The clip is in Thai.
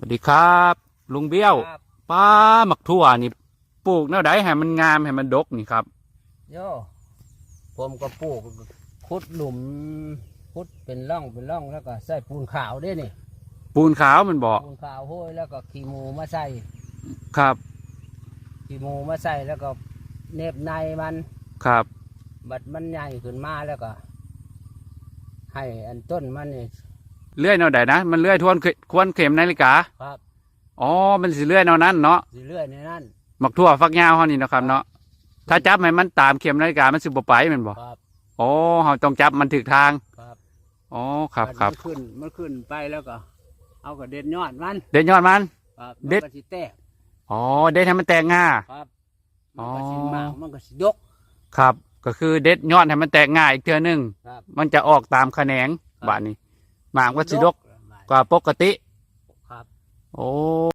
วัสดีครับลุงเบี้ยวครับป้าหมักถั่วนี่ปลูกแนวใดให้มันงามให้มันดกนี่ครับ โย่ผมก็ปลูกขุดหลุมขุดเป็นร่องแล้วก็ใส่ปูนขาวด้วยนี่ปูนขาวมันบอก ปูนขาวโห้ยแล้วก็ขี้หมูมาใส่ ครับ ขี้หมูมาใส่แล้วก็เน็บในมัน ครับ บัดมันใหญ่ขึ้นมาแล้วก็ ให้อันต้นมันนี่ เลื่อยแนวใดนะมันเลื่อยควรเข็มนาฬิกา ครับ อ๋อมันสิเลื่อยแนวนั้นเนาะ สิเลื่อยในนั้น หมักถั่วฟักยาวเฮานี่เนาะครับเนาะถ้าจับให้มันตามเข็มนาฬิกามันสิบ่ไปแมันบ่ ครับ อ๋อเฮาต้องจับมันถูกทาง ครับ อ๋อครับ บัด ครับ มันขึ้นไปแล้วก็ เอาก็เด็ดยอดมัน เด็ดยอดมัน ครับ เด็ด มันก็สิแตก อ๋อเด็ดให้มันแตกง่า ครับ อ๋ มัน อ ก็สิมากมันก็สิยก ครับ ก็คือเด็ดยอดให้มันแตกง่ายอีกเทื่อนึง ครับ มันจะออกตามแขนง ครับ บาดนี้หมากว่าสิดกกว่าปกติ ครับ โอ้